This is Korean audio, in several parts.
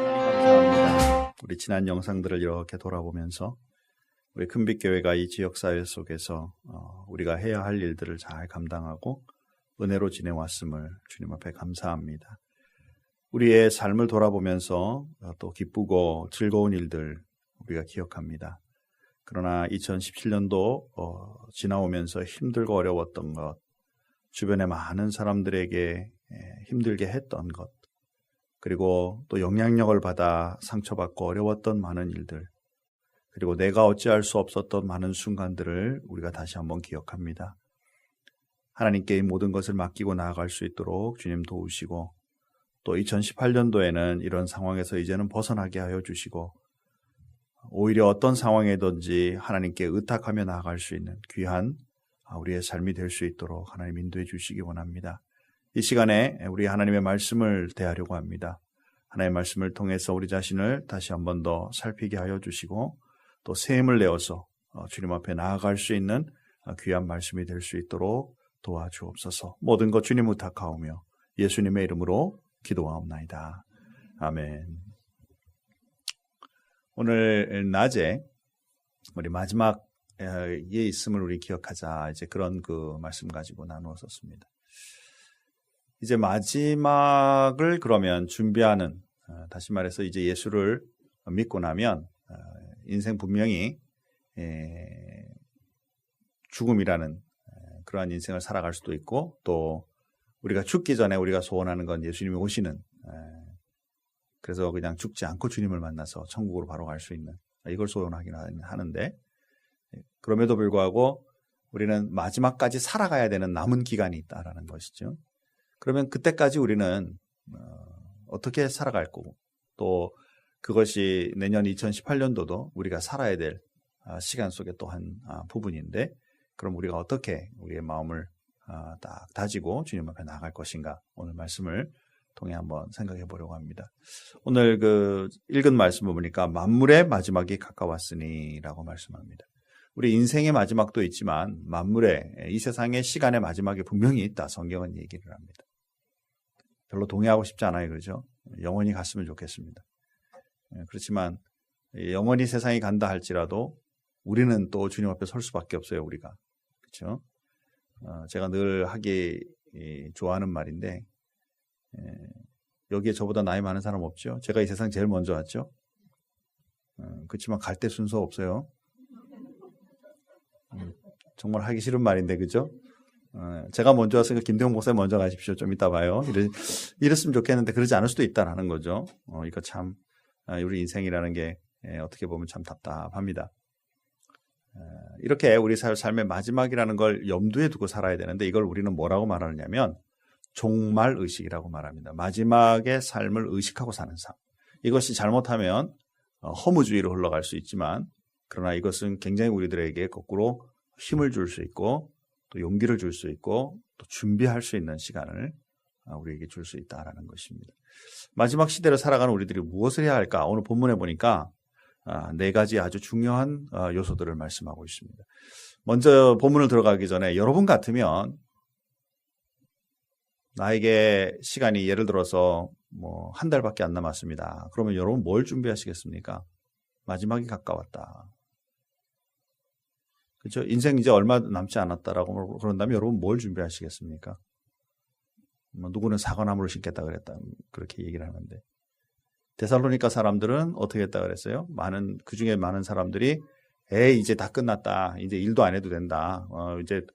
감사합니다. 우리 지난 영상들을 이렇게 돌아보면서 우리 큰빛교회가 이 지역사회 속에서 우리가 해야 할 일들을 잘 감당하고 은혜로 지내왔음을 주님 앞에 감사합니다. 우리의 삶을 돌아보면서 또 기쁘고 즐거운 일들 우리가 기억합니다. 그러나 2017년도 지나오면서 힘들고 어려웠던 것, 주변에 많은 사람들에게 힘들게 했던 것, 그리고 또 영향력을 받아 상처받고 어려웠던 많은 일들, 그리고 내가 어찌할 수 없었던 많은 순간들을 우리가 다시 한번 기억합니다. 하나님께 이 모든 것을 맡기고 나아갈 수 있도록 주님 도우시고, 또 2018년도에는 이런 상황에서 이제는 벗어나게 하여 주시고, 오히려 어떤 상황이든지 하나님께 의탁하며 나아갈 수 있는 귀한 우리의 삶이 될 수 있도록 하나님 인도해 주시기 원합니다. 이 시간에 우리 하나님의 말씀을 대하려고 합니다. 하나님의 말씀을 통해서 우리 자신을 다시 한 번 더 살피게 하여 주시고, 또 새 힘을 내어서 주님 앞에 나아갈 수 있는 귀한 말씀이 될 수 있도록 도와주옵소서. 모든 것 주님 의탁하오며 예수님의 이름으로 기도하옵나이다. 아멘. 오늘 낮에 우리 마지막에 있음을 우리 기억하자, 이제 그런 그 말씀 가지고 나누었었습니다. 이제 마지막을 그러면 준비하는, 다시 말해서 이제 예수를 믿고 나면 인생 분명히 죽음이라는 그러한 인생을 살아갈 수도 있고, 또 우리가 죽기 전에 우리가 소원하는 건 예수님이 오시는, 그래서 그냥 죽지 않고 주님을 만나서 천국으로 바로 갈 수 있는, 이걸 소원하긴 하는데, 그럼에도 불구하고 우리는 마지막까지 살아가야 되는 남은 기간이 있다라는 것이죠. 그러면 그때까지 우리는 어떻게 살아갈 거고, 또 그것이 내년 2018년도도 우리가 살아야 될 시간 속에 또 한 부분인데, 그럼 우리가 어떻게 우리의 마음을 딱 다지고 주님 앞에 나아갈 것인가, 오늘 말씀을 통해 한번 생각해 보려고 합니다. 오늘 그 읽은 말씀을 보니까 만물의 마지막이 가까웠으니 라고 말씀합니다. 우리 인생의 마지막도 있지만 만물의, 이 세상의 시간의 마지막이 분명히 있다, 성경은 얘기를 합니다. 별로 동의하고 싶지 않아요, 그렇죠? 영원히 갔으면 좋겠습니다. 그렇지만 영원히 세상이 간다 할지라도 우리는 또 주님 앞에 설 수밖에 없어요, 우리가. 그렇죠? 제가 늘 하기 좋아하는 말인데, 여기에 저보다 나이 많은 사람 없죠? 제가 이 세상 제일 먼저 왔죠? 그렇지만 갈 때 순서 없어요. 정말 하기 싫은 말인데, 그죠? 제가 먼저 왔으니까 김대웅 목사님 먼저 가십시오. 좀 이따 봐요. 이랬으면 좋겠는데 그러지 않을 수도 있다라는 거죠. 이거 참, 우리 인생이라는 게 어떻게 보면 참 답답합니다. 이렇게 우리 삶의 마지막이라는 걸 염두에 두고 살아야 되는데, 이걸 우리는 뭐라고 말하느냐면 종말의식이라고 말합니다. 마지막의 삶을 의식하고 사는 삶. 이것이 잘못하면 허무주의로 흘러갈 수 있지만, 그러나 이것은 굉장히 우리들에게 거꾸로 힘을 줄 수 있고, 또 용기를 줄 수 있고, 또 준비할 수 있는 시간을 우리에게 줄 수 있다라는 것입니다. 마지막 시대를 살아가는 우리들이 무엇을 해야 할까? 오늘 본문에 보니까 4가지 아주 중요한 요소들을 말씀하고 있습니다. 먼저 본문을 들어가기 전에, 여러분 같으면 나에게 시간이 예를 들어서 뭐 한 달밖에 안 남았습니다. 그러면 여러분 뭘 준비하시겠습니까? 마지막이 가까웠다. 그렇죠? 인생 이제 얼마 남지 않았다라고 그런다면 여러분 뭘 준비하시겠습니까? 누구는 사과나무를 심겠다 그랬다, 그렇게 얘기를 하는데, 데살로니가 사람들은 어떻게 했다 그랬어요? 그중에 많은 사람들이 이제 다 끝났다, 이제 일도 안 해도 된다, 이제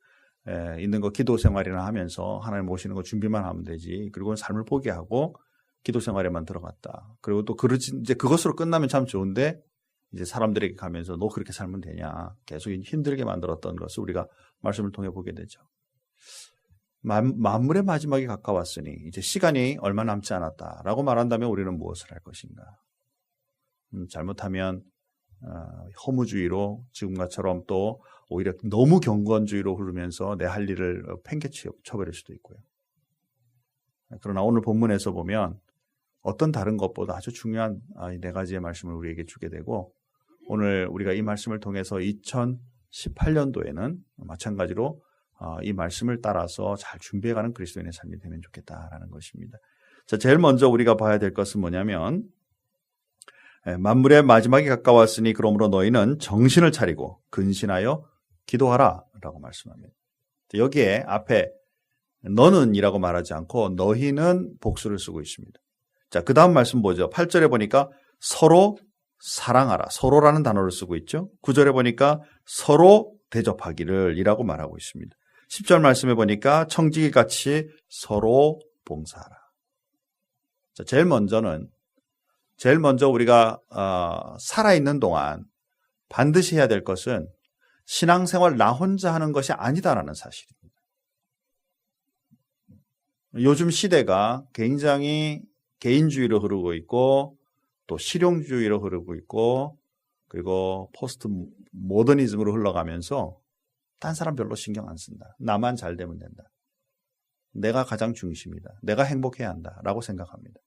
있는 거 기도 생활이나 하면서 하나님 모시는 거 준비만 하면 되지, 그리고 삶을 포기하고 기도 생활에만 들어갔다. 그리고 또 이제 그것으로 끝나면 참 좋은데, 이제 사람들에게 가면서 너 그렇게 살면 되냐, 계속 힘들게 만들었던 것을 우리가 말씀을 통해 보게 되죠. 만물의 마지막이 가까웠으니, 이제 시간이 얼마 남지 않았다라고 말한다면 우리는 무엇을 할 것인가? 잘못하면 허무주의로, 지금과처럼 또 오히려 너무 경건주의로 흐르면서 내 할 일을 팽개쳐버릴 수도 있고요. 그러나 오늘 본문에서 보면 어떤 다른 것보다 아주 중요한 이 4가지의 말씀을 우리에게 주게 되고, 오늘 우리가 이 말씀을 통해서 2018년도에는 마찬가지로 이 말씀을 따라서 잘 준비해가는 그리스도인의 삶이 되면 좋겠다라는 것입니다. 자, 제일 먼저 우리가 봐야 될 것은 뭐냐면 만물의 마지막이 가까웠으니 그러므로 너희는 정신을 차리고 근신하여 기도하라 라고 말씀합니다. 여기에 앞에 너는 이라고 말하지 않고 너희는 복수를 쓰고 있습니다. 자, 그 다음 말씀 보죠. 8절에 보니까 서로 사랑하라. 서로라는 단어를 쓰고 있죠. 9절에 보니까 서로 대접하기를 이라고 말하고 있습니다. 10절 말씀에 보니까 청지기같이 서로 봉사하라. 자, 제일 먼저 우리가 살아있는 동안 반드시 해야 될 것은 신앙생활 나 혼자 하는 것이 아니다라는 사실입니다. 요즘 시대가 굉장히 개인주의로 흐르고 있고 또 실용주의로 흐르고 있고 그리고 포스트 모더니즘으로 흘러가면서 딴 사람 별로 신경 안 쓴다. 나만 잘 되면 된다. 내가 가장 중심이다. 내가 행복해야 한다라고 생각합니다.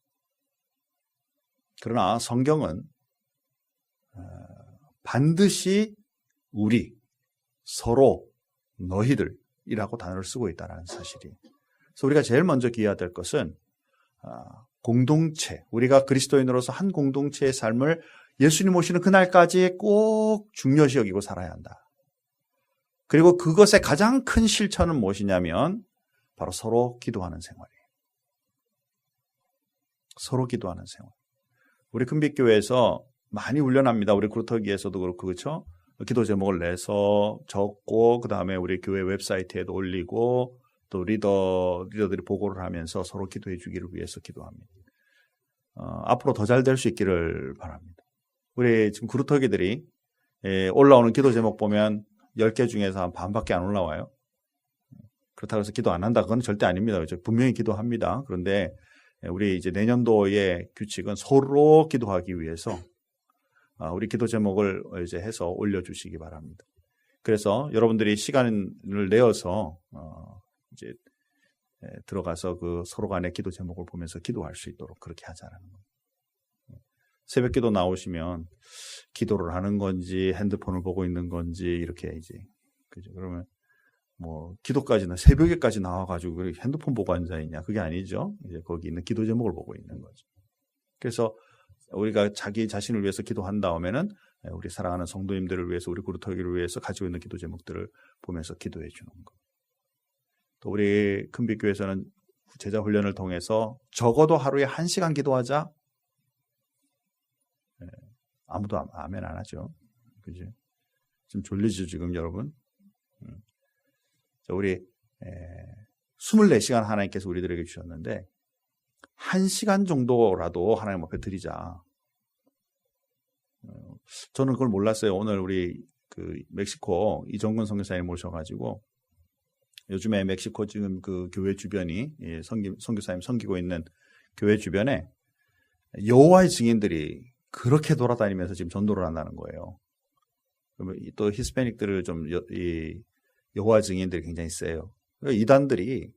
그러나 성경은 반드시 우리, 서로, 너희들이라고 단어를 쓰고 있다는 사실이에요. 그래서 우리가 제일 먼저 기해야 될 것은 공동체, 우리가 그리스도인으로서 한 공동체의 삶을 예수님 오시는 그날까지 꼭 중요시 여기고 살아야 한다. 그리고 그것의 가장 큰 실천은 무엇이냐면 바로 서로 기도하는 생활이에요. 서로 기도하는 생활. 우리 큰빛교회에서 많이 훈련합니다. 우리 그루터기에서도 그렇고 그렇죠? 기도 제목을 내서 적고 그 다음에 우리 교회 웹사이트에도 올리고 또 리더들이 보고를 하면서 서로 기도해 주기를 위해서 기도합니다. 앞으로 더 잘 될 수 있기를 바랍니다. 우리 지금 그루터기들이 올라오는 기도 제목 보면 10개 중에서 한 반밖에 안 올라와요. 그렇다고 해서 기도 안 한다. 그건 절대 아닙니다. 그렇죠? 분명히 기도합니다. 그런데 우리 이제 내년도의 규칙은 서로 기도하기 위해서 우리 기도 제목을 이제 해서 올려주시기 바랍니다. 그래서 여러분들이 시간을 내어서 이제 들어가서 그 서로 간의 기도 제목을 보면서 기도할 수 있도록 그렇게 하자라는 거예요. 새벽 기도 나오시면 기도를 하는 건지 핸드폰을 보고 있는 건지 이렇게 이제 그죠? 그러면 뭐 기도까지나 새벽에까지 나와가지고 핸드폰 보고 앉아 있냐 그게 아니죠. 이제 거기 있는 기도 제목을 보고 있는 거죠. 그래서 우리가 자기 자신을 위해서 기도한 다음에는 우리 사랑하는 성도님들을 위해서 우리 그루터기를 위해서 가지고 있는 기도 제목들을 보면서 기도해 주는 거. 또 우리 큰빛교회에서는 제자 훈련을 통해서 적어도 하루에 1시간 기도하자. 아무도 아멘 안 하죠. 그죠? 지금 졸리죠 지금 여러분. 우리 24시간 하나님께서 우리들에게 주셨는데 1시간 정도라도 하나님 앞에 드리자. 저는 그걸 몰랐어요. 오늘 우리 그 멕시코 이정근 선교사님 모셔가지고 요즘에 멕시코 지금 그 교회 주변이 선교사님 섬기고 있는 교회 주변에 여호와의 증인들이 그렇게 돌아다니면서 지금 전도를 한다는 거예요. 그러면 또 히스패닉들을 좀 여호와 증인들이 굉장히 세요. 그러니까 이단들이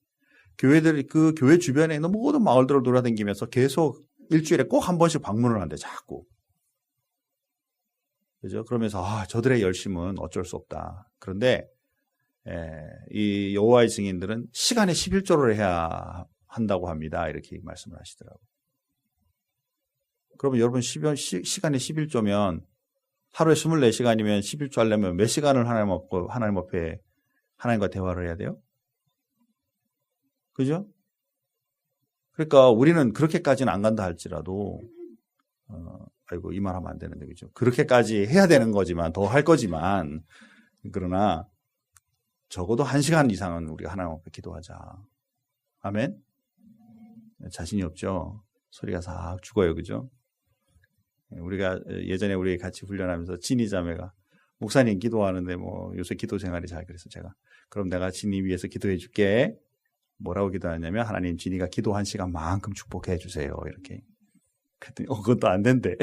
교회들이 그 교회 주변에 있는 모든 마을들을 돌아다니면서 계속 일주일에 꼭 한 번씩 방문을 한대 자꾸. 그죠? 그러면서 저들의 열심은 어쩔 수 없다. 그런데 이 여호와의 증인들은 시간에 11조를 해야 한다고 합니다. 이렇게 말씀을 하시더라고요. 그러면 여러분 시간에 11조면 하루에 24시간이면 11조 하려면 몇 시간을 하나님 앞에 하나님과 대화를 해야 돼요? 그죠? 그러니까 우리는 그렇게까지는 안 간다 할지라도 아이고 이 말 하면 안 되는데 그죠? 그렇게까지 해야 되는 거지만 더 할 거지만 그러나 적어도 1시간 이상은 우리가 하나님 앞에 기도하자. 아멘? 자신이 없죠? 소리가 싹 죽어요. 그죠? 우리가 예전에 우리 같이 훈련하면서 진이 자매가 목사님 기도하는데 뭐 요새 기도 생활이 잘 그래서 제가 그럼 내가 진이 위해서 기도해 줄게. 뭐라고 기도하냐면 하나님 진이가 기도한 시간만큼 축복해 주세요. 이렇게. 그랬더니 그것도 안 된대.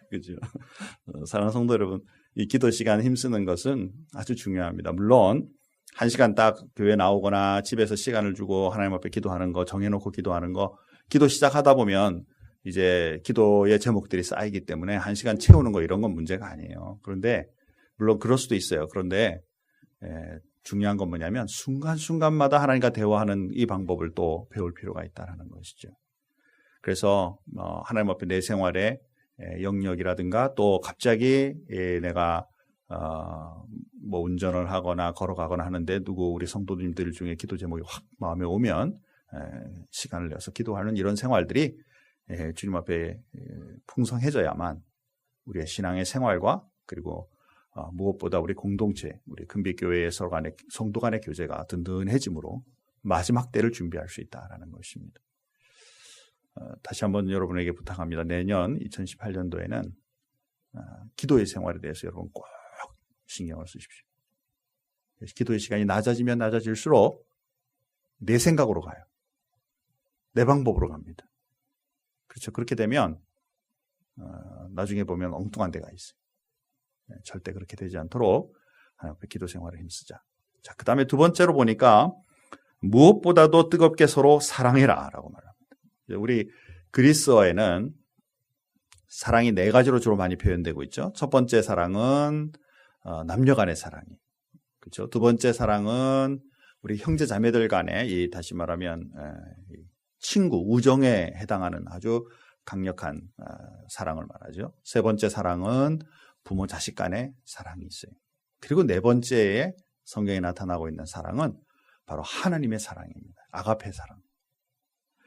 그죠? 사랑하는 성도 여러분, 이 기도 시간 힘쓰는 것은 아주 중요합니다. 물론 1시간 딱 교회 나오거나 집에서 시간을 주고 하나님 앞에 기도하는 거 정해놓고 기도하는 거 기도 시작하다 보면 이제 기도의 제목들이 쌓이기 때문에 1시간 채우는 거 이런 건 문제가 아니에요. 그런데 물론 그럴 수도 있어요. 그런데 중요한 건 뭐냐면 순간순간마다 하나님과 대화하는 이 방법을 또 배울 필요가 있다는 것이죠. 그래서 하나님 앞에 내 생활의 영역이라든가 또 갑자기 내가 뭐 운전을 하거나 걸어가거나 하는데 우리 성도님들 중에 기도 제목이 확 마음에 오면 시간을 내서 기도하는 이런 생활들이 주님 앞에 풍성해져야만 우리의 신앙의 생활과 그리고 무엇보다 우리 공동체, 우리 금빛교회의 서로 간의 성도 간의 교제가 든든해짐으로 마지막 때를 준비할 수 있다는 것입니다. 다시 한번 여러분에게 부탁합니다. 내년 2018년도에는 기도의 생활에 대해서 여러분 꼭 신경을 쓰십시오. 기도의 시간이 낮아지면 낮아질수록 내 생각으로 가요. 내 방법으로 갑니다. 그렇죠. 그렇게 되면 나중에 보면 엉뚱한 데가 있어요. 절대 그렇게 되지 않도록 하나님 앞에 기도 생활에 힘쓰자. 자, 그 다음에 두 번째로 보니까 무엇보다도 뜨겁게 서로 사랑해라 라고 말합니다. 우리 그리스어에는 사랑이 네 가지로 주로 많이 표현되고 있죠. 첫 번째 사랑은 남녀 간의 사랑이. 그렇죠. 두 번째 사랑은 우리 형제 자매들 간의 다시 말하면 친구, 우정에 해당하는 아주 강력한 사랑을 말하죠. 세 번째 사랑은 부모 자식 간의 사랑이 있어요. 그리고 네 번째에 성경에 나타나고 있는 사랑은 바로 하나님의 사랑입니다. 아가페 사랑.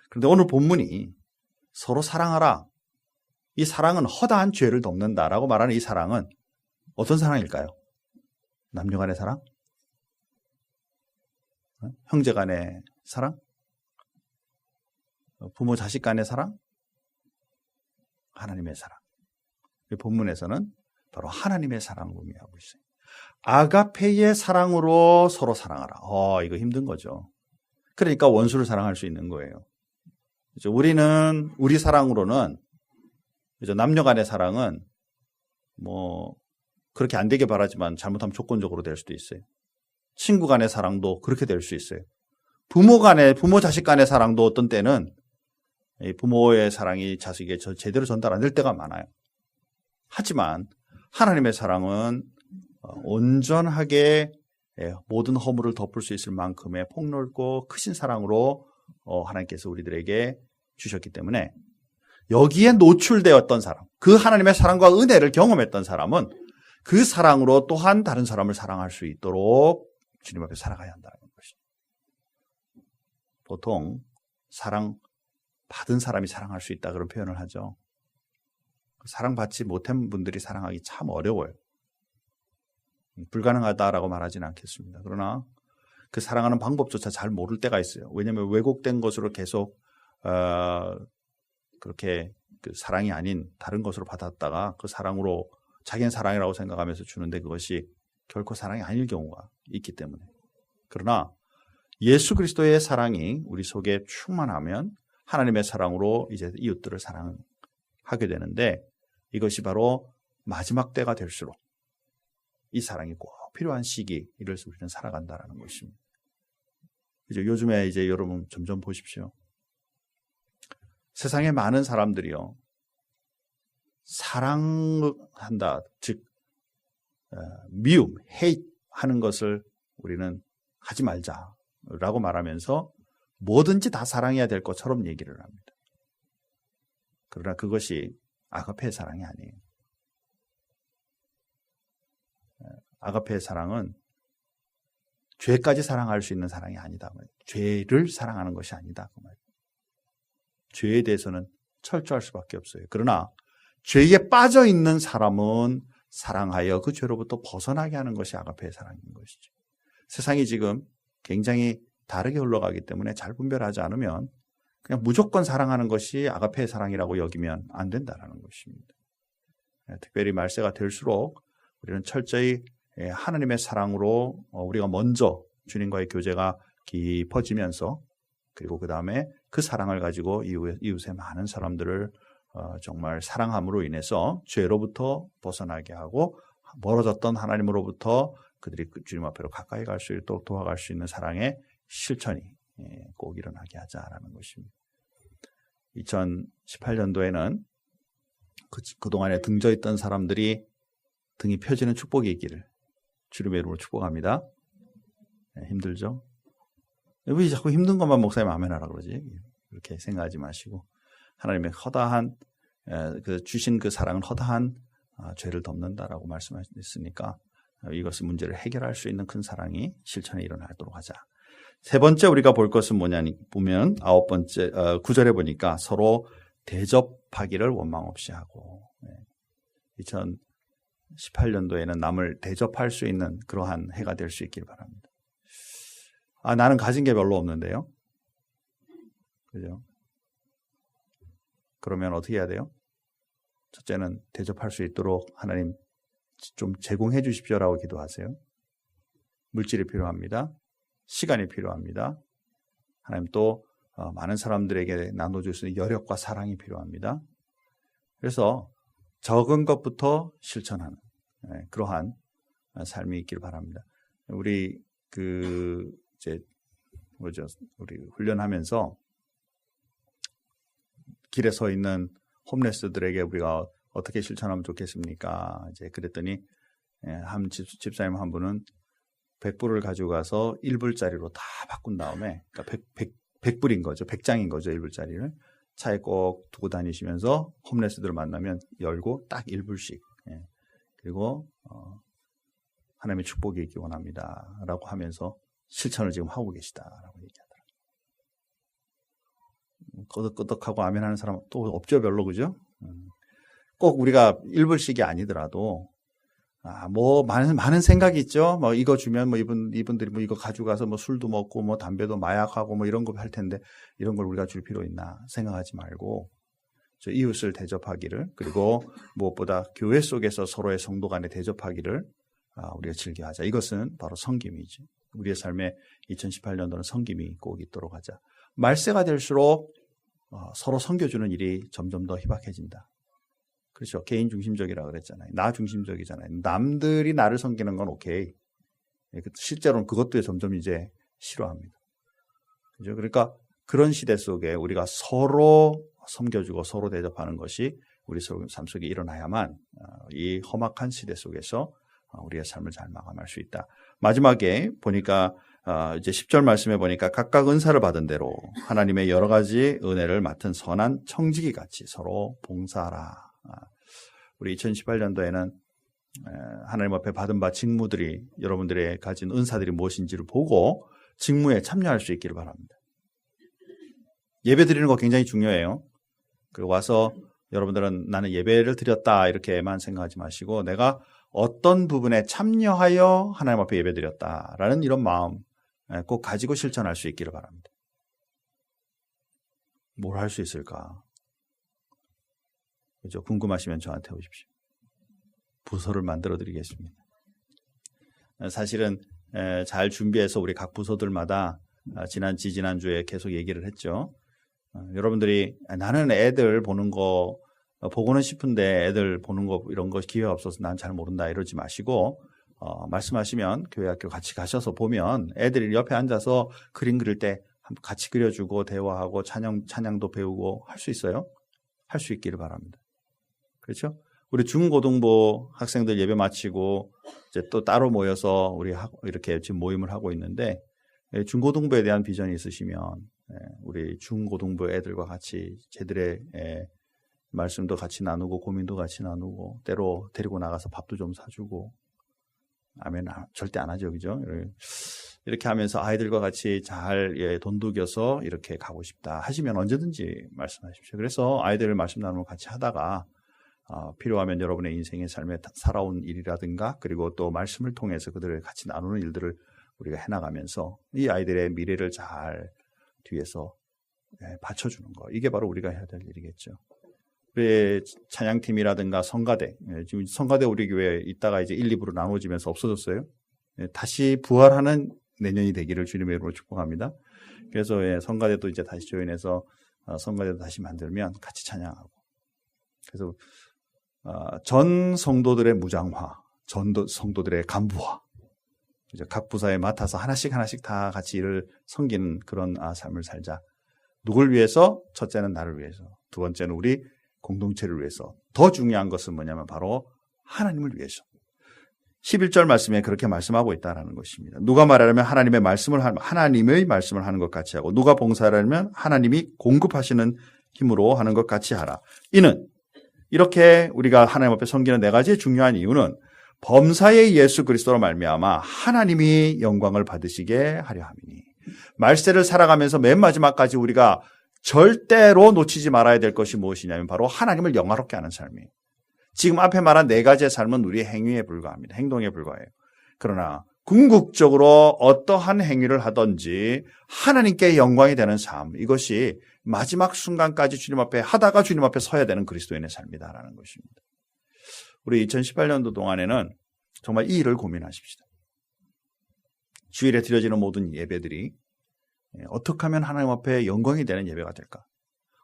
그런데 오늘 본문이 서로 사랑하라. 이 사랑은 허다한 죄를 덮는다라고 말하는 이 사랑은 어떤 사랑일까요? 남녀 간의 사랑? 형제 간의 사랑? 부모 자식 간의 사랑? 하나님의 사랑. 이 본문에서는 바로 하나님의 사랑을 의미하고 있어요. 아가페의 사랑으로 서로 사랑하라. 이거 힘든 거죠. 그러니까 원수를 사랑할 수 있는 거예요. 우리는 우리 사랑으로는 남녀 간의 사랑은 뭐 그렇게 안 되게 바라지만 잘못하면 조건적으로 될 수도 있어요. 친구 간의 사랑도 그렇게 될 수 있어요. 부모 자식 간의 사랑도 어떤 때는 부모의 사랑이 자식에게 제대로 전달 안 될 때가 많아요. 하지만 하나님의 사랑은 온전하게 모든 허물을 덮을 수 있을 만큼의 폭넓고 크신 사랑으로 하나님께서 우리들에게 주셨기 때문에 여기에 노출되었던 사람, 그 하나님의 사랑과 은혜를 경험했던 사람은 그 사랑으로 또한 다른 사람을 사랑할 수 있도록 주님 앞에 살아가야 한다는 것이죠. 보통 사랑 받은 사람이 사랑할 수 있다 그런 표현을 하죠. 사랑받지 못한 분들이 사랑하기 참 어려워요. 불가능하다라고 말하지는 않겠습니다. 그러나 그 사랑하는 방법조차 잘 모를 때가 있어요. 왜냐하면 왜곡된 것으로 계속 그렇게 그 사랑이 아닌 다른 것으로 받았다가 그 사랑으로 자기는 사랑이라고 생각하면서 주는데 그것이 결코 사랑이 아닐 경우가 있기 때문에. 그러나 예수 그리스도의 사랑이 우리 속에 충만하면 하나님의 사랑으로 이제 이웃들을 사랑하게 되는데 이것이 바로 마지막 때가 될수록 이 사랑이 꼭 필요한 시기 이래서 우리는 살아간다는 것입니다. 이제 요즘에 이제 여러분 점점 보십시오. 세상에 많은 사람들이요. 사랑한다, 즉 미움, hate 하는 것을 우리는 하지 말자라고 말하면서 뭐든지 다 사랑해야 될 것처럼 얘기를 합니다. 그러나 그것이 아가페의 사랑이 아니에요. 아가페의 사랑은 죄까지 사랑할 수 있는 사랑이 아니다. 죄를 사랑하는 것이 아니다. 죄에 대해서는 철저할 수밖에 없어요. 그러나 죄에 빠져 있는 사람은 사랑하여 그 죄로부터 벗어나게 하는 것이 아가페의 사랑인 것이죠. 세상이 지금 굉장히 다르게 흘러가기 때문에 잘 분별하지 않으면 그냥 무조건 사랑하는 것이 아가페의 사랑이라고 여기면 안 된다는 것입니다. 특별히 말세가 될수록 우리는 철저히 하나님의 사랑으로 우리가 먼저 주님과의 교제가 깊어지면서 그리고 그 다음에 그 사랑을 가지고 이웃의 많은 사람들을 정말 사랑함으로 인해서 죄로부터 벗어나게 하고 멀어졌던 하나님으로부터 그들이 주님 앞으로 가까이 갈 수 있도록 도와갈 수 있는 사랑의 실천이 꼭 일어나게 하자라는 것입니다. 2018년도에는 그동안에 등져 있던 사람들이 등이 펴지는 축복이 있기를 주님의 이름으로 축복합니다. 힘들죠? 왜 자꾸 힘든 것만 목사님 아멘하라 그러지? 그렇게 생각하지 마시고 하나님의 허다한 주신 그 사랑은 허다한 죄를 덮는다라고 말씀하셨으니까 이것의 문제를 해결할 수 있는 큰 사랑이 실천에 일어나도록 하자. 세 번째 우리가 볼 것은 뭐냐니 보면 9번째 9절에 보니까 서로 대접하기를 원망 없이 하고 2018년도에는 남을 대접할 수 있는 그러한 해가 될 수 있길 바랍니다. 나는 가진 게 별로 없는데요. 그죠? 그러면 어떻게 해야 돼요? 첫째는 대접할 수 있도록 하나님 좀 제공해 주십시오라고 기도하세요. 물질이 필요합니다. 시간이 필요합니다. 하나님 또 많은 사람들에게 나눠줄 수 있는 여력과 사랑이 필요합니다. 그래서 적은 것부터 실천하는 그러한 삶이 있길 바랍니다. 우리 우리 훈련하면서 길에 서 있는 홈레스들에게 우리가 어떻게 실천하면 좋겠습니까? 이제 그랬더니 한 집사님 한 분은 100불을 가지고 가서 1불짜리로 다 바꾼 다음에 그러니까 100불인 거죠. 100장인 거죠. 1불짜리를 차에 꼭 두고 다니시면서 홈레스들을 만나면 열고 딱 1불씩 그리고 하나님의 축복이 있기 원합니다 라고 하면서 실천을 지금 하고 계시다라고 얘기하더라고요. 끄덕끄덕하고 아멘하는 사람 또 없죠. 별로. 그죠? 꼭 우리가 1불씩이 아니더라도 뭐 많은 생각이 있죠. 뭐 이거 주면 뭐 이분들이 뭐 이거 가져가서 뭐 술도 먹고 뭐 담배도 마약하고 뭐 이런 거 할 텐데 이런 걸 우리가 줄 필요 있나 생각하지 말고 저 이웃을 대접하기를 그리고 무엇보다 교회 속에서 서로의 성도 간에 대접하기를 우리가 즐겨하자. 이것은 바로 섬김이지. 우리의 삶에 2018년도는 섬김이 꼭 있도록 하자. 말세가 될수록 서로 섬겨주는 일이 점점 더 희박해진다. 그렇죠. 개인 중심적이라고 그랬잖아요. 나 중심적이잖아요. 남들이 나를 섬기는 건 오케이. 실제로는 그것도 점점 이제 싫어합니다. 그죠? 그러니까 그런 시대 속에 우리가 서로 섬겨주고 서로 대접하는 것이 우리 삶 속에 일어나야만 이 험악한 시대 속에서 우리의 삶을 잘 마감할 수 있다. 마지막에 보니까 이제 10절 말씀에 보니까 각각 은사를 받은 대로 하나님의 여러 가지 은혜를 맡은 선한 청지기 같이 서로 봉사하라. 우리 2018년도에는 하나님 앞에 받은 바 직무들이 여러분들의 가진 은사들이 무엇인지를 보고 직무에 참여할 수 있기를 바랍니다. 예배 드리는 거 굉장히 중요해요. 와서 여러분들은 나는 예배를 드렸다 이렇게만 생각하지 마시고 내가 어떤 부분에 참여하여 하나님 앞에 예배 드렸다라는 이런 마음 꼭 가지고 실천할 수 있기를 바랍니다. 뭘 할 수 있을까? 그죠? 궁금하시면 저한테 오십시오. 부서를 만들어 드리겠습니다. 사실은 잘 준비해서 우리 각 부서들마다 지난주에 계속 얘기를 했죠. 여러분들이 나는 애들 보는 거 보고는 싶은데 애들 보는 거 이런 거 기회가 없어서 난 잘 모른다 이러지 마시고 말씀하시면 교회 학교 같이 가셔서 보면 애들이 옆에 앉아서 그림 그릴 때 같이 그려주고 대화하고 찬양도 배우고 할 수 있어요. 할 수 있기를 바랍니다. 그렇죠? 우리 중고등부 학생들 예배 마치고 이제 또 따로 모여서 우리 이렇게 지금 모임을 하고 있는데 중고등부에 대한 비전이 있으시면 우리 중고등부 애들과 같이 쟤들의 말씀도 같이 나누고 고민도 같이 나누고 때로 데리고 나가서 밥도 좀 사주고 아멘 절대 안 하죠. 그죠? 이렇게 하면서 아이들과 같이 잘 돈독여서 이렇게 가고 싶다 하시면 언제든지 말씀하십시오. 그래서 아이들 말씀 나누고 같이 하다가 필요하면 여러분의 인생의 삶에 살아온 일이라든가 그리고 또 말씀을 통해서 그들을 같이 나누는 일들을 우리가 해나가면서 이 아이들의 미래를 잘 뒤에서 받쳐주는 거 이게 바로 우리가 해야 될 일이겠죠. 우리 찬양팀이라든가 성가대 지금 성가대 우리 교회에 있다가 이제 1, 2부로 나눠지면서 없어졌어요. 다시 부활하는 내년이 되기를 주님의 이름으로 축복합니다. 그래서 성가대도 이제 다시 조인해서 성가대도 다시 만들면 같이 찬양하고 그래서 전 성도들의 무장화, 전 성도들의 간부화 각 부서에 맡아서 하나씩 다 같이 일을 섬기는 그런 삶을 살자. 누굴 위해서? 첫째는 나를 위해서. 두 번째는 우리 공동체를 위해서. 더 중요한 것은 뭐냐면 바로 하나님을 위해서. 11절 말씀에 그렇게 말씀하고 있다는 것입니다. 누가 말하려면 하나님의 말씀을 하는 것 같이 하고, 누가 봉사하려면 하나님이 공급하시는 힘으로 하는 것 같이 하라. 이는 이렇게 우리가 하나님 앞에 섬기는 네 가지 중요한 이유는 범사의 예수 그리스도로 말미암아 하나님이 영광을 받으시게 하려 함이니, 말세를 살아가면서 맨 마지막까지 우리가 절대로 놓치지 말아야 될 것이 무엇이냐면 바로 하나님을 영화롭게 하는 삶이에요. 지금 앞에 말한 네 가지의 삶은 우리의 행위에 불과합니다. 행동에 불과해요. 그러나 궁극적으로 어떠한 행위를 하든지 하나님께 영광이 되는 삶, 이것이 마지막 순간까지 주님 앞에 하다가 주님 앞에 서야 되는 그리스도인의 삶이다라는 것입니다. 우리 2018년도 동안에는 정말 이 일을 고민하십시다. 주일에 드려지는 모든 예배들이 어떻게 하면 하나님 앞에 영광이 되는 예배가 될까?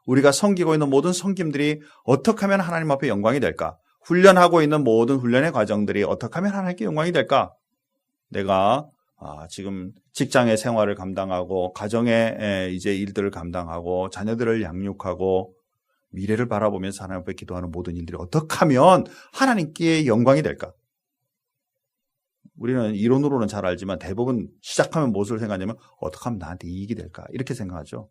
우리가 섬기고 있는 모든 섬김들이 어떻게 하면 하나님 앞에 영광이 될까? 훈련하고 있는 모든 훈련의 과정들이 어떻게 하면 하나님께 영광이 될까? 내가 지금 직장의 생활을 감당하고 가정의 이제 일들을 감당하고 자녀들을 양육하고 미래를 바라보면서 하나님 앞에 기도하는 모든 일들이 어떻게 하면 하나님께 영광이 될까? 우리는 이론으로는 잘 알지만 대부분 시작하면 무엇을 생각하냐면 어떻게 하면 나한테 이익이 될까? 이렇게 생각하죠.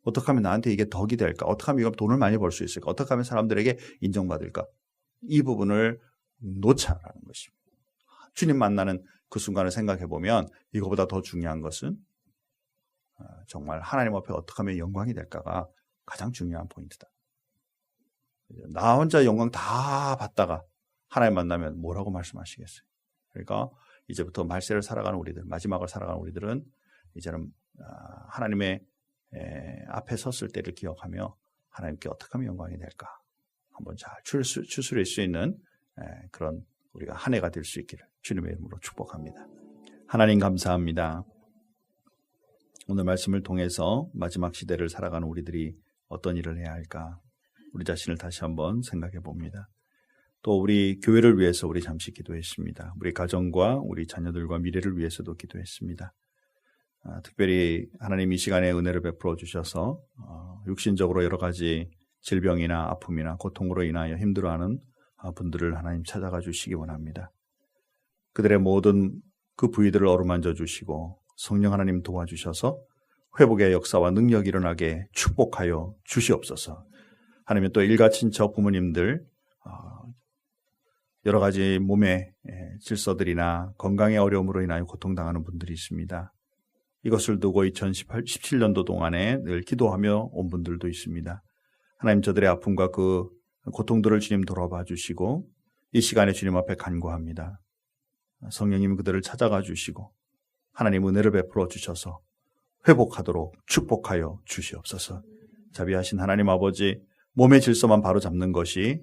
어떻게 하면 나한테 이게 덕이 될까? 어떻게 하면 이거 돈을 많이 벌 수 있을까? 어떻게 하면 사람들에게 인정받을까? 이 부분을 놓자라는 것입니다. 주님 만나는 그 순간을 생각해 보면 이거보다 더 중요한 것은 정말 하나님 앞에 어떻게 하면 영광이 될까가 가장 중요한 포인트다. 나 혼자 영광 다 받다가 하나님 만나면 뭐라고 말씀하시겠어요? 그러니까 이제부터 말세를 살아가는 우리들, 마지막을 살아가는 우리들은 이제는 하나님의 앞에 섰을 때를 기억하며 하나님께 어떻게 하면 영광이 될까 한번 잘 추스릴 수 있는 그런 우리가 한 해가 될 수 있기를 주님의 이름으로 축복합니다. 하나님 감사합니다. 오늘 말씀을 통해서 마지막 시대를 살아가는 우리들이 어떤 일을 해야 할까? 우리 자신을 다시 한번 생각해 봅니다. 또 우리 교회를 위해서 우리 잠시 기도했습니다. 우리 가정과 우리 자녀들과 미래를 위해서도 기도했습니다. 특별히 하나님 이 시간에 은혜를 베풀어 주셔서 육신적으로 여러 가지 질병이나 아픔이나 고통으로 인하여 힘들어하는 분들을 하나님 찾아가 주시기 원합니다. 그들의 모든 그 부위들을 어루만져 주시고 성령 하나님 도와주셔서 회복의 역사와 능력이 일어나게 축복하여 주시옵소서. 하나님 또 일가 친척 부모님들 여러 가지 몸의 질서들이나 건강의 어려움으로 인하여 고통당하는 분들이 있습니다. 이것을 두고 2017년도 동안에 늘 기도하며 온 분들도 있습니다. 하나님 저들의 아픔과 그 고통들을 주님 돌아봐 주시고 이 시간에 주님 앞에 간구합니다. 성령님 그들을 찾아가 주시고 하나님 은혜를 베풀어 주셔서 회복하도록 축복하여 주시옵소서. 자비하신 하나님 아버지, 몸의 질서만 바로 잡는 것이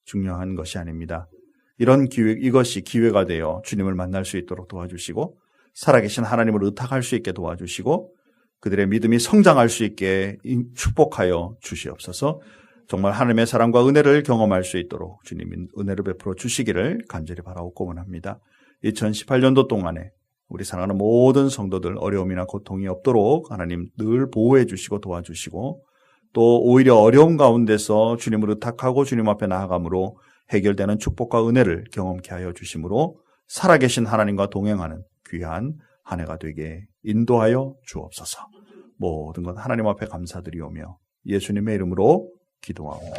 중요한 것이 아닙니다. 이것이 기회가 되어 주님을 만날 수 있도록 도와주시고 살아계신 하나님을 의탁할 수 있게 도와주시고 그들의 믿음이 성장할 수 있게 축복하여 주시옵소서. 정말 하나님의 사랑과 은혜를 경험할 수 있도록 주님이 은혜를 베풀어 주시기를 간절히 바라옵고 원합니다. 2018년도 동안에 우리 사랑하는 모든 성도들 어려움이나 고통이 없도록 하나님 늘 보호해 주시고 도와주시고 또 오히려 어려움 가운데서 주님을 의탁하고 주님 앞에 나아감으로 해결되는 축복과 은혜를 경험케 하여 주심으로 살아계신 하나님과 동행하는 귀한 한 해가 되게 인도하여 주옵소서. 모든 것 하나님 앞에 감사드리오며 예수님의 이름으로 기도하옵나이다.